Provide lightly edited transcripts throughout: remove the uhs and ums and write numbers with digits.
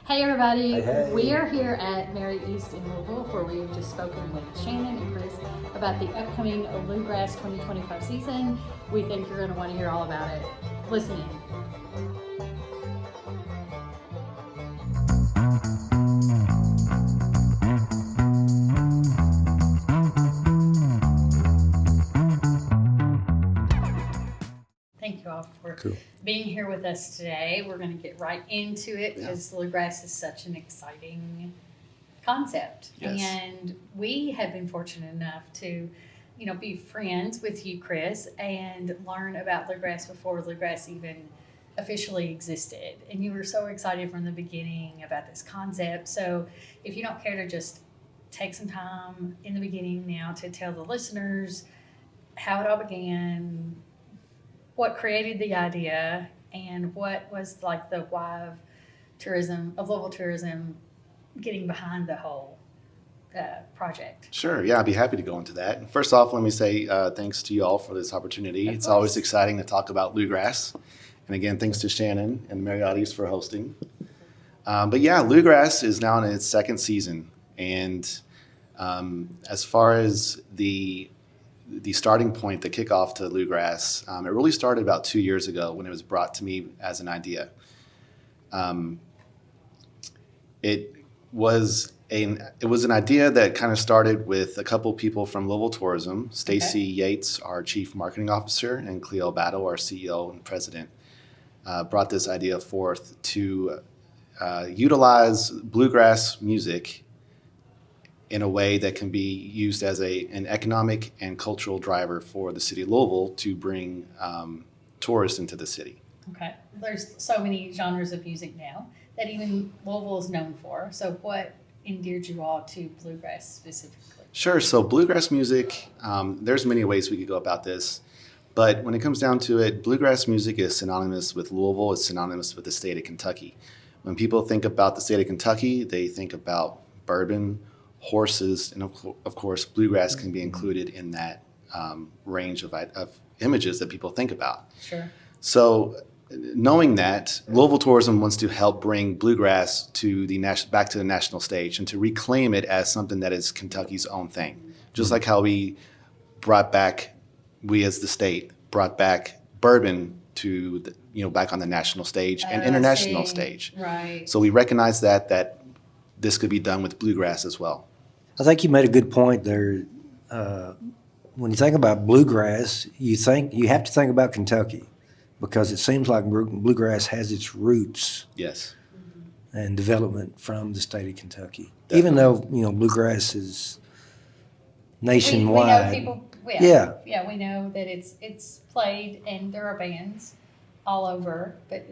Hey everybody, Hey, hey. we are here at Marriott East in Louisville where we have just spoken with Shannon and Chris about the upcoming LouGrass 2025 season. We think you're going to want to hear all about it. Listen in. Thank you all for being here with us today. We're going to get right into it because LouGrass is such an exciting concept. Yes. And we have been fortunate enough to, be friends with you, Chris, and learn about LouGrass before LouGrass even officially existed. And you were so excited from the beginning about this concept. So if you don't care to just take some time in the beginning now to tell the listeners how it all began, what created the idea, and what was like the why of Louisville tourism getting behind the whole project. Sure, yeah, I'd be happy to go into that. First off, let me say thanks to you all for this opportunity. It's always exciting to talk about LouGrass. And again, thanks to Shannon and Marriott East for hosting. But yeah, LouGrass is now in its second season. And as far as the starting point, the kickoff to LouGrass, it really started about 2 years ago when it was brought to me as an idea. It was an idea that kind of started with a couple people from Louisville Tourism, Stacy Yates, our Chief Marketing Officer, and Cleo Battle, our CEO and President, brought this idea forth to utilize bluegrass music in a way that can be used as an economic and cultural driver for the city of Louisville to bring tourists into the city. Okay. There's so many genres of music now that even Louisville is known for. So what endeared you all to bluegrass specifically? Sure. So bluegrass music, there's many ways we could go about this. But when it comes down to it, bluegrass music is synonymous with Louisville. It's synonymous with the state of Kentucky. When people think about the state of Kentucky, they think about bourbon, horses, and of course, bluegrass can be included in that range of images that people think about. Sure. So knowing that, Louisville Tourism wants to help bring bluegrass to back to the national stage and to reclaim it as something that is Kentucky's own thing. Just like how we as the state, brought back bourbon to back on the national stage and international stage. Right. So we recognize that this could be done with bluegrass as well. I think you made a good point there. When you think about bluegrass, you have to think about Kentucky because it seems like bluegrass has its roots Yes. and development from the state of Kentucky. Definitely. Even though bluegrass is nationwide. We know people. Yeah. Yeah, we know that it's played and there are bands all over, but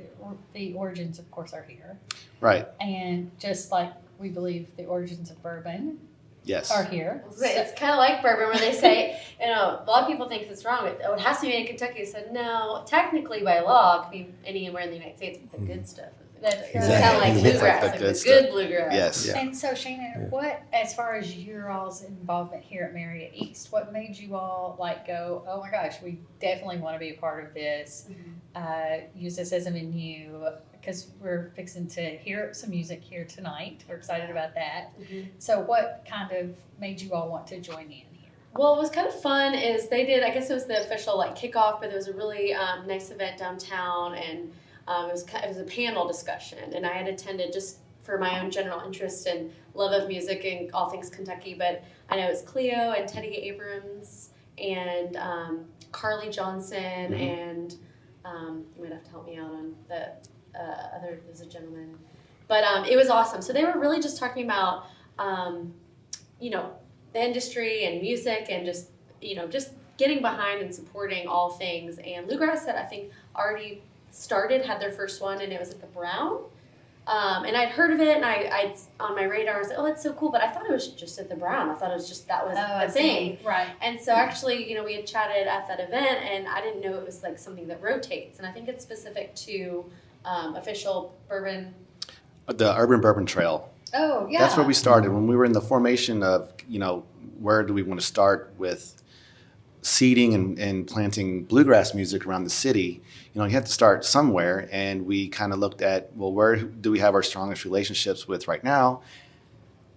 the origins, of course, are here. Right. And just like we believe the origins of bourbon Yes. are here. It's kind of like bourbon where they say, a lot of people think it's wrong, but it has to be made in Kentucky. I said, no, technically by law, it could be anywhere in the United States, but the good stuff. That's Exactly. kind of like bluegrass, Like like the the good good bluegrass. Yes. Yeah. And so, Shannon, what, as far as your all's involvement here at Marriott East, what made you all go, oh my gosh, we definitely want to be a part of this, use this as a venue, because we're fixing to hear some music here tonight. We're excited about that. Mhm. So what kind of made you all want to join in here? Well, what was kind of fun is they did, I guess it was the official kickoff, but there was a really nice event downtown, and it was a panel discussion, and I had attended just for my own general interest and love of music and all things Kentucky. But I know it's Cleo and Teddy Abrams and Carly Johnson and you might have to help me out on the there's a gentleman, but it was awesome. So they were really just talking about the industry and music and just getting behind and supporting all things. And LouGrass had, I think, already had their first one, and it was at the Brown. And I'd heard of it, and I on my radar I was like, oh, that's so cool. But I thought it was just at the Brown. I thought it was just that was the thing. Right. And so actually, we had chatted at that event, and I didn't know it was something that rotates. And I think it's specific to official bourbon. The Urban Bourbon Trail. Oh, yeah. That's where we started when we were in the formation of, where do we want to start with seeding and planting bluegrass music around the city, you have to start somewhere. And we kind of looked at, well, where do we have our strongest relationships with right now?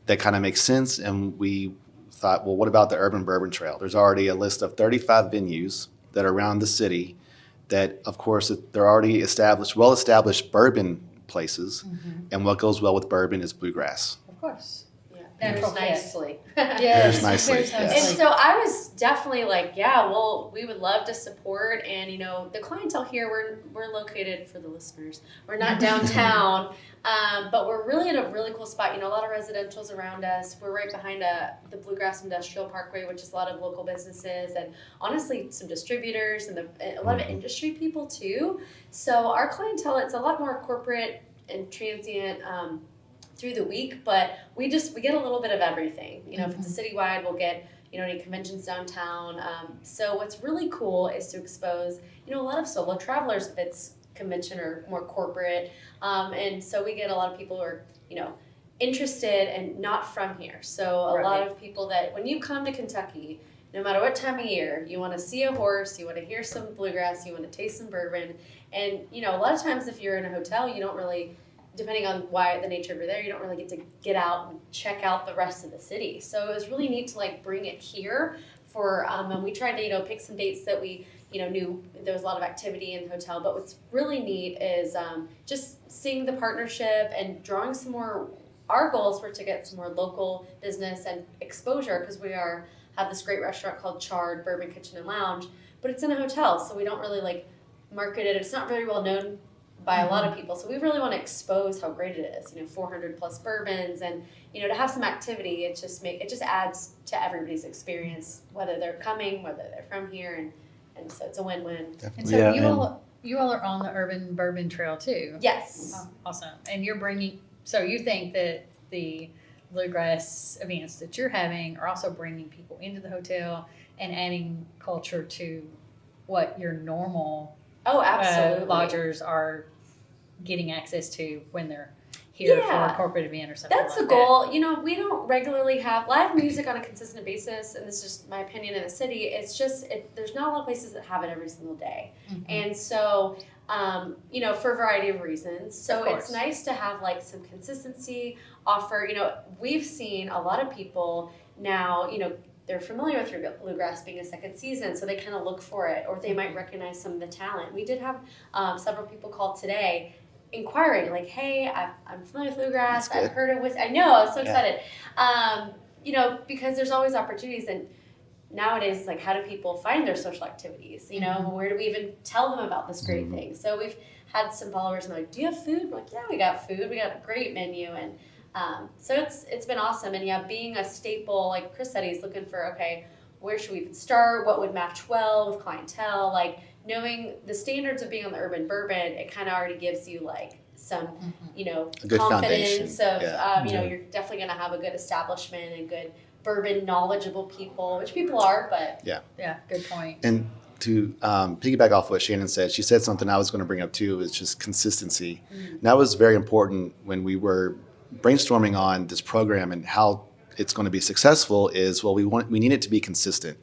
That kind of makes sense. And we thought, well, what about the Urban Bourbon Trail? There's already a list of 35 venues that are around the city that, of course, they're already well-established bourbon places. And what goes well with bourbon is bluegrass. Of course. Natural Natural fit. nicely. Yes, nicely, very yes. And so I was definitely like, yeah, well, we would love to support. And, the clientele here, we're located, for the listeners, we're not downtown, but we're really at a really cool spot. A lot of residential's around us. We're right behind the Bluegrass Industrial Parkway, which is a lot of local businesses and honestly some distributors and a lot of industry people too. So our clientele, it's a lot more corporate and transient, through the week, but we get a little bit of everything. If it's a citywide, we'll get any conventions downtown. So what's really cool is to expose a lot of solo travelers if it's convention or more corporate, and so we get a lot of people who are interested and not from here. So a lot of people that when you come to Kentucky, no matter what time of year, you want to see a horse, you want to hear some bluegrass, you want to taste some bourbon, and a lot of times if you're in a hotel, you don't really, depending on why the nature of it there, you don't really get to get out and check out the rest of the city. So it was really neat to bring it here for, and we tried to, pick some dates that we, knew there was a lot of activity in the hotel. But what's really neat is just seeing the partnership and drawing some more, our goals were to get some more local business and exposure because we have this great restaurant called Charred Bourbon Kitchen and Lounge, but it's in a hotel. So we don't really market it. It's not very well known by a lot of people. So we really want to expose how great it is, 400 plus bourbons and, to have some activity, it just adds to everybody's experience, whether they're coming, whether they're from here. And so it's a win-win. And so you all are on the Urban Bourbon Trail too. Yes. Oh, awesome. And so you think that the bluegrass events that you're having are also bringing people into the hotel and adding culture to what your normal Oh, absolutely. lodgers are getting access to when they're here for a corporate event or something. That's like the goal. We don't regularly have live music on a consistent basis, and this is just my opinion in the city. It's just there's not a lot of places that have it every single day, and so for a variety of reasons. So it's nice to have some consistency. Offer. We've seen a lot of people now. They're familiar with Bluegrass being a second season, so they kind of look for it, or they might recognize some of the talent. We did have several people call today inquiring, hey, I'm familiar with Bluegrass, I've heard of I know, I was so excited. Because there's always opportunities, and nowadays, it's how do people find their social activities? Where do we even tell them about this great thing? So we've had some followers and they're like, do you have food? We're like, yeah, we got food. We got a great menu, and so it's been awesome. And being a staple, like Chris said, he's looking for, okay, where should we even start? What would match well with clientele? Knowing the standards of being on the Urban Bourbon, it kind of already gives you some, a good confidence foundation. of, you're definitely going to have a good establishment and good bourbon knowledgeable people, which people are, but. Yeah, good point. And to piggyback off what Shannon said, she said something I was going to bring up too, is just consistency. And that was very important when we were brainstorming on this program and how it's going to be successful is, we need it to be consistent.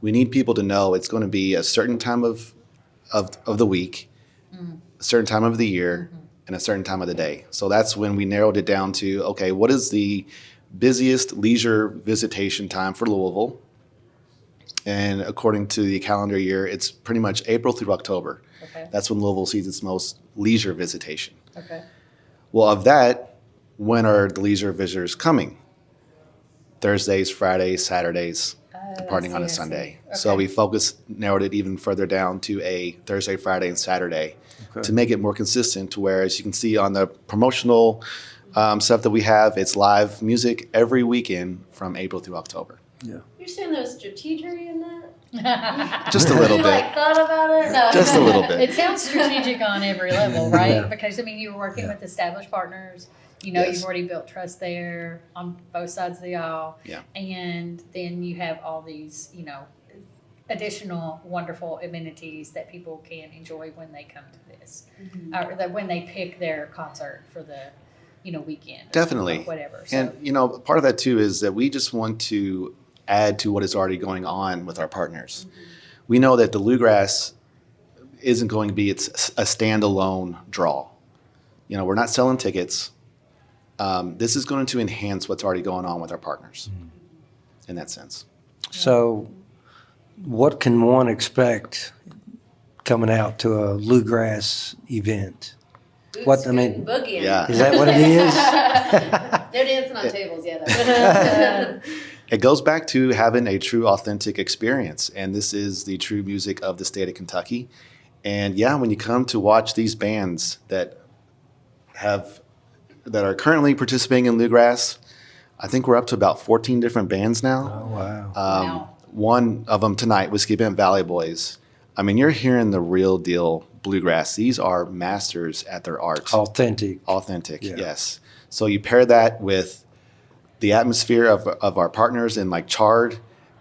We need people to know it's going to be a certain time of the week, a certain time of the year, and a certain time of the day. So that's when we narrowed it down to, okay, what is the busiest leisure visitation time for Louisville? And according to the calendar year, it's pretty much April through October. Okay. That's when Louisville sees its most leisure visitation. Okay. Well, of that, when are the leisure visitors coming? Thursdays, Fridays, Saturdays, departing on a Sunday. Okay. So we narrowed it even further down to a Thursday, Friday, and Saturday to make it more consistent to where, as you can see on the promotional stuff that we have, it's live music every weekend from April through October. Yeah. You're saying there's strategery in that? Just a little You bit. thought about it? No. Just a little bit. It sounds strategic on every level, right? Yeah. Because you were working with established partners. Yes. You've already built trust there on both sides of the aisle. Yeah. And then you have all these, additional wonderful amenities that people can enjoy when they come to this, or that when they pick their concert for the, weekend. Definitely. Or whatever. So, And, part of that too is that we just want to add to what is already going on with our partners. We know that the LouGrass isn't going to be a standalone draw. You know, we're not selling tickets. This is going to enhance what's already going on with our partners in that sense. So what can one expect coming out to a LouGrass event? Boots, What, I mean- scooting, boogieing. Yeah. Is that what it is? They're dancing on tables, yeah. It goes back to having a true, authentic experience, and this is the true music of the state of Kentucky. And yeah, when you come to watch these bands that are currently participating in LouGrass, I think we're up to about 14 different bands now. Oh, wow. Wow. One of them tonight, Whiskey Bent Valley Boys. I mean, you're hearing the real deal bluegrass. These are masters at their art. Authentic. Authentic, Yeah. yes. So you pair that with the atmosphere of our partners in like Chard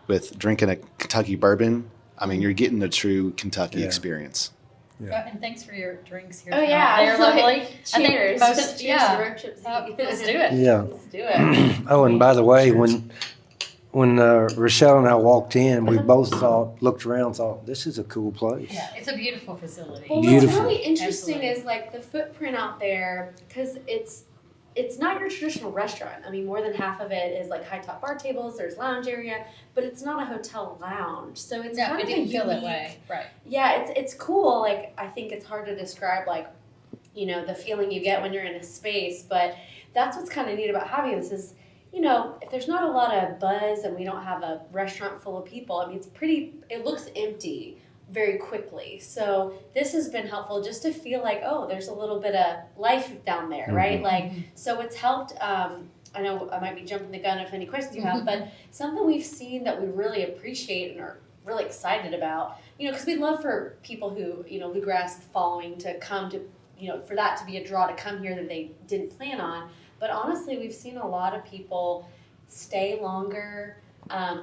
with drinking a Kentucky bourbon. I mean, you're getting the true Kentucky Yeah. experience. Yeah. And thanks for your drinks here. Oh, tonight. yeah. They're lovely. Cheers. I think most, Cheers yeah. to road trips. Let's do it. Yeah. Let's do it. Oh, and by the way, when Rochelle and I walked in, we both looked around, thought, this is a cool place. Yeah, it's a beautiful facility. Well, Beautiful. what's really interesting Absolutely. is like the footprint out there, because it's not your traditional restaurant. I mean, more than half of it is like high top bar tables. There's lounge area, but it's not a hotel lounge. So it's No, kind it of didn't a feel that unique- way. Right. Yeah, it's cool. Like I think it's hard to describe like, you know, the feeling you get when you're in a space, but that's what's kind of neat about having this is, you know, if there's not a lot of buzz and we don't have a restaurant full of people, I mean, it looks empty very quickly. So this has been helpful just to feel like, oh, there's a little bit of life down there, right? Like, so it's helped. I know I might be jumping the gun if any questions you have, but something we've seen that we really appreciate and are really excited about, you know, because we'd love for people who, you know, LouGrass following to come to, you know, for that to be a draw to come here that they didn't plan on. But honestly, we've seen a lot of people stay longer,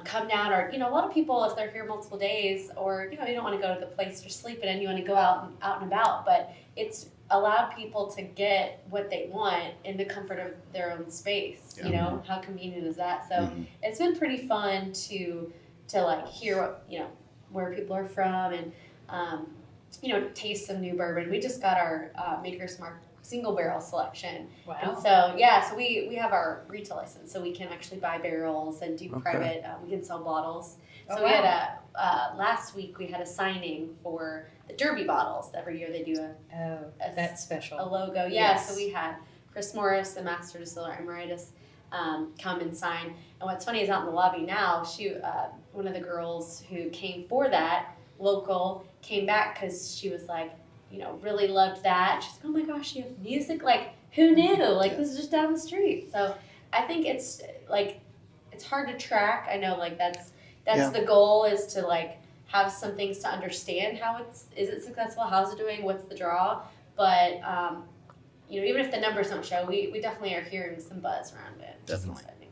come down, or, you know, a lot of people, if they're here multiple days, or, you know, you don't want to go to the place you're sleeping in, you want to go out and about, but it's allowed people to get what they want in the comfort of their own space. Yeah. You know, how convenient is that? So it's been pretty fun to like hear what, you know, where people are from and, you know, taste some new bourbon. We just got our Maker's Mark single barrel selection. Wow. And so, yeah, so we have our retail license, so we can actually buy barrels and do Okay. private, we can sell bottles. So Oh, we had wow. last week we had a signing for the Derby bottles. Every year they do Oh, that's special. a logo. Yeah, Yes. so we had Chris Morris, the Master Distiller Emeritus, come and sign. And what's funny is out in the lobby now, one of the girls who came for that, local, came back because she was like, you know, really loved that. She's like, oh my gosh, you have music? Like, who knew? Like, this is just down the street. So I think it's, like, it's hard to track. I know, like, that's Yeah. the goal is to, like, have some things to understand is it successful? How's it doing? What's the draw? But, you know, even if the numbers don't show, we definitely are hearing some buzz around it. which is Definitely. exciting.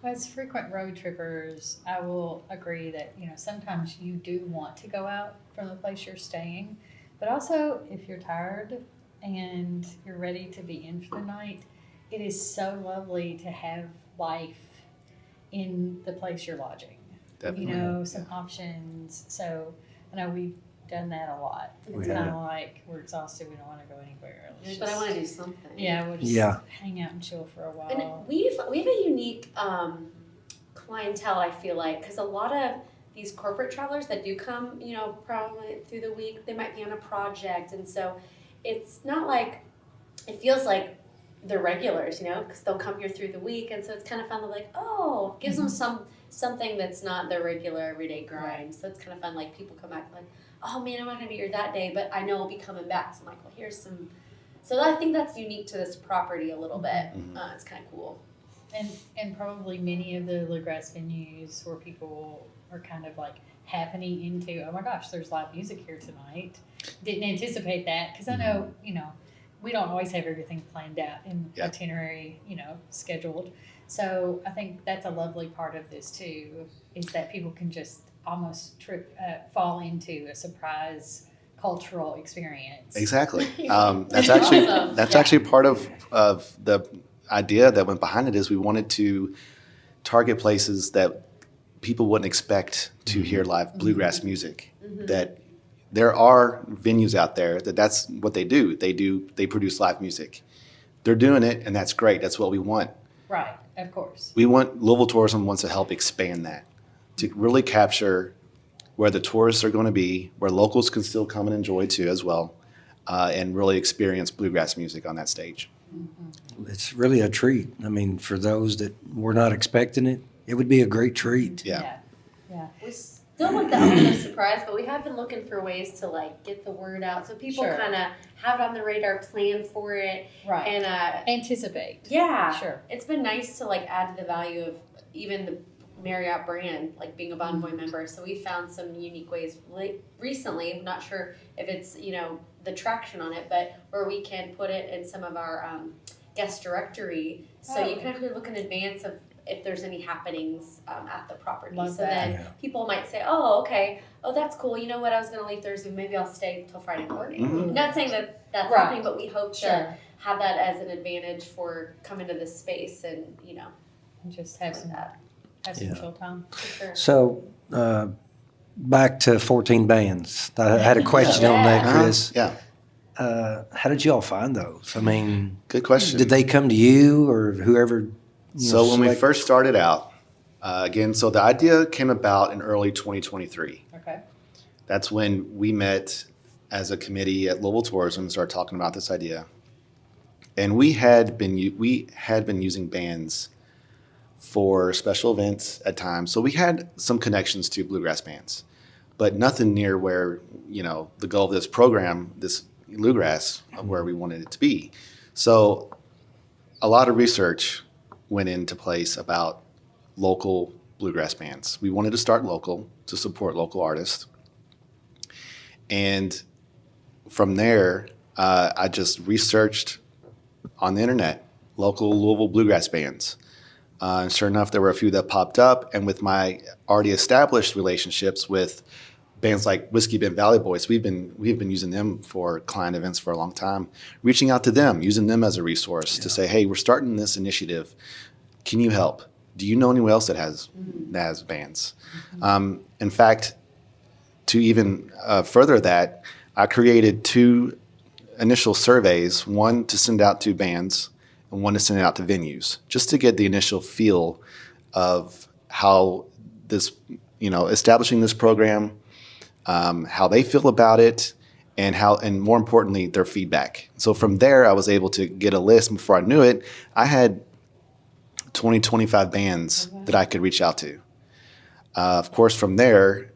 As frequent road trippers, I will agree that, you know, sometimes you do want to go out from the place you're staying, but also if you're tired and you're ready to be in for the night, it is so lovely to have life in the place you're lodging. Definitely. You know, some options. So I know we've done that a lot. It's Yeah. kind of like we're exhausted, we don't want to go anywhere. Let's But I just- want to do something. Yeah, we'll just Yeah. hang out and chill for a while. And we have a unique clientele, I feel like, because a lot of these corporate travelers that do come, you know, probably through the week, they might be on a project, and so it's not like it feels like they're regulars, you know, because they'll come here through the week, and so it's kind of fun to like, oh, gives them something that's not their regular everyday grind. So it's kind of fun. Like people come back like, oh man, I'm not gonna be here that day, but I know I'll be coming back. So I'm like, well, here's some. So I think that's unique to this property a little bit. It's kind of cool. And probably many of the LouGrass venues where people are kind of like happening into, oh my gosh, there's live music here tonight. Didn't anticipate that because I know, you know, we don't always have everything planned out in Yeah. itinerary, you know, scheduled. So I think that's a lovely part of this too, is that people can just almost fall into a surprise cultural experience. Exactly. That's That's actually awesome. that's Yeah. actually part of the idea that went behind it is we wanted to target places that people wouldn't expect to hear live bluegrass music. That there are venues out there that's what they do. They produce live music. They're doing it, and that's great. That's what we want. Right, of course. Louisville Tourism wants to help expand that, to really capture where the tourists are going to be, where locals can still come and enjoy too as well, and really experience bluegrass music on that stage. It's really a treat. I mean, for those that were not expecting it, it would be a great treat. Yeah. Yeah. We still want the element of surprise, but we have been looking for ways to like get the word out so people Sure. kind of have it on the radar, plan for it, Right. and Anticipate. yeah, Sure. it's been nice to like add to the value of even the Marriott brand, like being a Bonvoy member. So we found some unique ways recently. I'm not sure if it's the traction on it, but where we can put it in some of our guest directory, so you can actually look in advance of if there's any happenings at the property. Love so that. then Yeah. people might say, "Oh, okay. Oh, that's cool. You know what? I was going to leave Thursday. Maybe I'll stay till Friday morning." Mhm. Not saying that that's Right. happening, but we hope to Sure. have that as an advantage for coming to this space and And just have some that. Yeah. chill time. For sure. So, back to 14 bands. I had a question on that, Chris. Yeah. How did you all find those? I mean, Good question. did they come to you or whoever? So when we first started out, again, so the idea came about in early 2023. Okay. That's when we met as a committee at Louisville Tourism and started talking about this idea. And we had been using bands for special events at times. So we had some connections to bluegrass bands, but nothing near where, the goal of this program, this LouGrass, where we wanted it to be. So a lot of research went into place about local bluegrass bands. We wanted to start local to support local artists. And from there, I just researched on the internet local Louisville bluegrass bands. And sure enough, there were a few that popped up. And with my already established relationships with bands like Whiskey Bend Valley Boys, we've been using them for client events for a long time, reaching out to them, using them as a resource to say, hey, we're starting this initiative. Can you help? Do you know anyone else that has bands? In fact, to even further that, I created 2 initial surveys, one to send out to bands and one to send out to venues, just to get the initial feel of how this, establishing this program, how they feel about it, and more importantly, their feedback. So from there, I was able to get a list. Before I knew it, I had 20, 25 bands that I could reach out to. Of course, from there,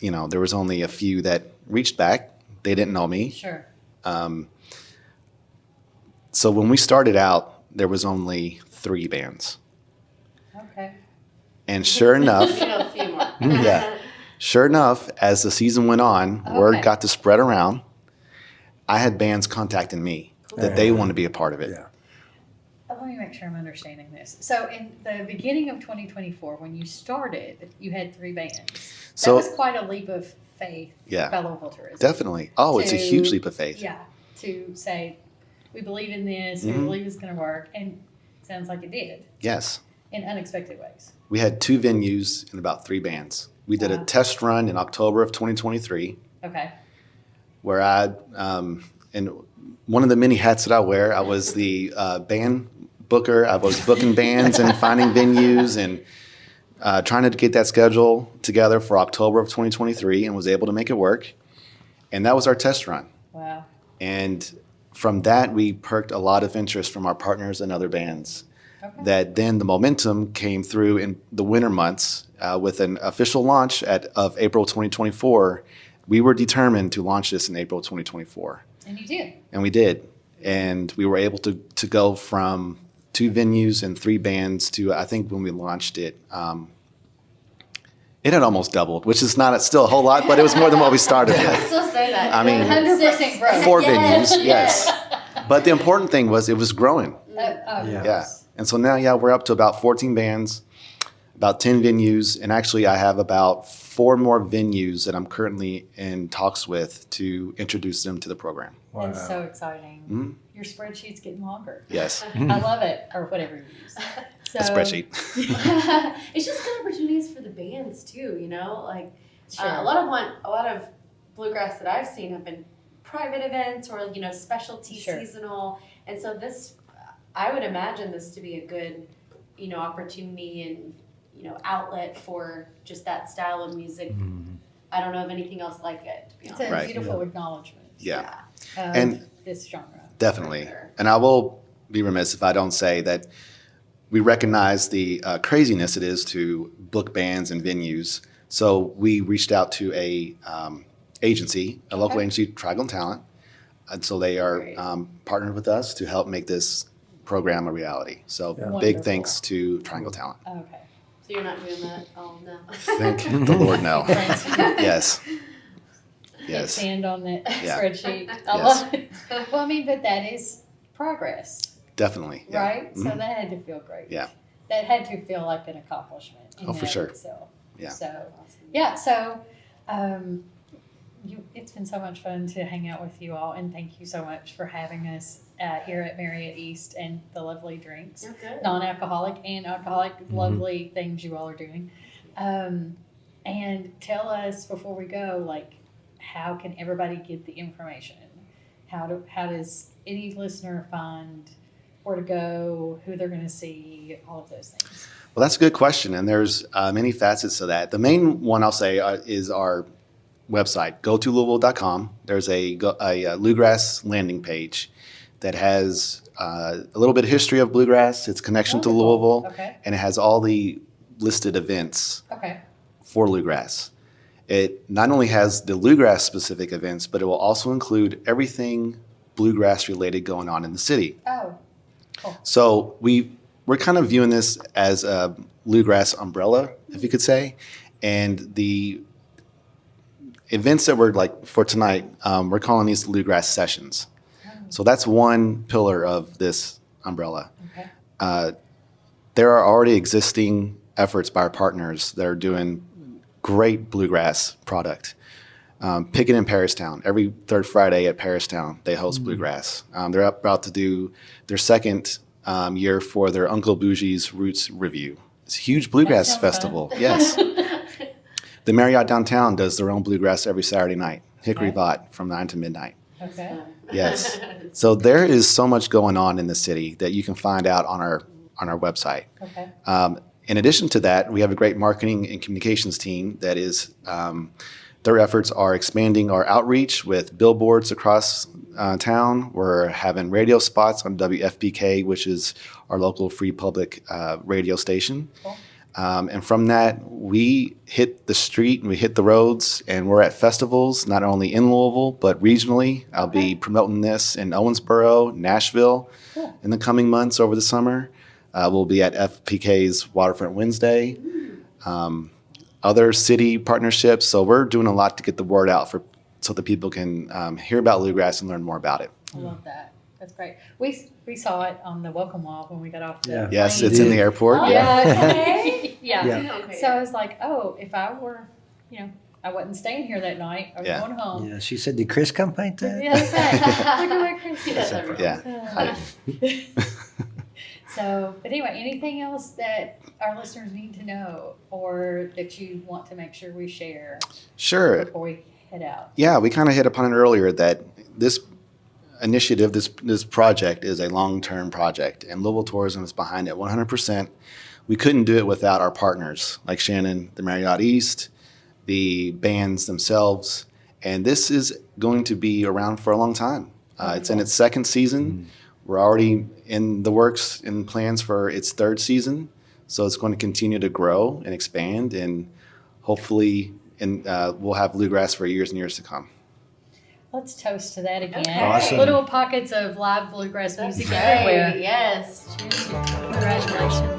there was only a few that reached back. They didn't know me. Sure. So when we started out, there was only 3 bands. Okay. And sure enough, A few more. yeah, sure enough, as the season went on, word Okay. got to spread around. I had bands contacting me that they want to be a part of it. Yeah. Let me make sure I'm understanding this. So in the beginning of 2024, when you started, you had 3 bands. So- that was quite a leap of faith Yeah. by Louisville Tourism. Definitely. Oh, it's a To- huge leap of faith. Yeah. To say, we believe in this, we Mhm. believe it's going to work. And it sounds like it did Yes. in unexpected ways. We had 2 venues and about 3 bands. We did a Wow. test run in October of 2023 Okay. where and one of the many hats that I wear, I was the band booker. I was booking bands and finding venues and trying to get that schedule together for October of 2023 and was able to make it work. And that was our test run. Wow. And from that, we perked a lot of interest from our partners and other bands. Okay. That then the momentum came through in the winter months with an official launch of April 2024. We were determined to launch this in April 2024. And you did. And we did. And we were able to go from 2 venues and 3 bands to, I think when we launched it, it had almost doubled, which is not still a whole lot, but it was more than what we started with. Still say that. I mean, 100% growth. 4 Yes, venues, yes. But the important thing was it was growing. Oh, Yeah. Yeah. And so now, we're up to about 14 bands. about 10 venues, and actually I have about 4 more venues that I'm currently in talks with to introduce them to the program. That's so exciting. Mhm. Your spreadsheet's getting longer. Yes, I love it, or whatever you use. So, a spreadsheet. It's just good opportunities for the bands too, you know, like Sure. a lot of bluegrass that I've seen have been private events or specialty Sure. seasonal, and so I would imagine this to be a good opportunity and outlet for just that style of music. I don't know of anything else like it, to be It's a honest. Right. beautiful acknowledgement Yeah, of And- this genre. definitely. Sure. And I will be remiss if I don't say that we recognize the craziness it is to book bands and venues. So we reached out to a agency, a local Okay. agency, Triangle Talent, and so they are Great. partnered with us to help make this program a reality. So big Wonderful. thanks to Triangle Talent. Okay. So you're not doing that? Oh no. Thank the Lord, no. Thanks. Yes. Hit Yes. sand on that Yeah. spreadsheet. I Yes. love it. Well, I mean, but that is progress, Definitely. Yeah. right? So Mhm. that had to feel great. Yeah. That had to feel like an accomplishment. in Oh, for and of sure. itself. Yeah. So, yeah. So, it's been so much fun to hang out with you all, and thank you so much for having us here at Marriott East and the lovely drinks. You're good. Non-alcoholic and alcoholic, lovely things you all are doing. And tell us before we go, like, how can everybody get the information? How does any listener find where to go, who they're going to see, all of those things? Well, that's a good question, and there's many facets to that. The main one I'll say is our website, go2louisville.com. There's a LouGrass landing page that has a little bit of history of bluegrass, its connection to Wonderful. Louisville, Okay. and it has all the listed events Okay. for bluegrass. It not only has the bluegrass specific events, but it will also include everything bluegrass related going on in the city. Oh, So we're kind of viewing this as a bluegrass umbrella, if you could say, and the events that we're like for tonight, we're calling these LouGrass Sessions. So that's one pillar of this umbrella. okay. There are already existing efforts by our partners that are doing great bluegrass product. Picket in Paristown, every third Friday at Paristown, they host bluegrass. They're about to do their second year for their Uncle Bougie's Roots Review. It's a huge bluegrass sounds festival. fun. Yes. The Marriott downtown does their own bluegrass every Saturday night, Hickory Okay. Vot from 9 to midnight. Okay. Yes. So there is so much going on in the city that you can find out on our website. Okay. In addition to that, we have a great marketing and communications team that is, their efforts are expanding our outreach with billboards across town. We're having radio spots on WFPK, which is our local free public radio station. Cool. And from that, we hit the street and we hit the roads, and we're at festivals, not only in Louisville, but regionally. I'll be promoting this in Owensboro, Nashville Cool. in the coming months over the summer. We'll be at FPK's Waterfront Wednesday, other city partnerships. So we're doing a lot to get the word out so that people can hear about Bluegrass and learn more about it. I love that. That's great. We saw it on the welcome wall when we got off the Yeah. plane. Yes, it's in the airport. Oh, Yeah. okay. Yeah. Yeah. Okay. So I was like, oh, if I were, I wasn't staying here that night. I was Yeah. going home. Yeah, she said, did Chris come paint that? Yeah, that's right. Look at what Chris did. Yes, I remember. Yeah. So, but anyway, anything else that our listeners need to know or that you want to make sure we share Sure. before we head out? Yeah, we kind of hit upon it earlier that this initiative, this project is a long-term project, and Louisville Tourism is behind it 100%. We couldn't do it without our partners like Shannon, the Marriott East, the bands themselves, and this is going to be around for a long time. It's in its second season. We're already in the works and plans for its third season, so it's going to continue to grow and expand, and hopefully we'll have bluegrass for years and years to come. Let's toast to that again. Okay. Awesome. Little pockets of live bluegrass That's music great. everywhere. Yes. Congratulations.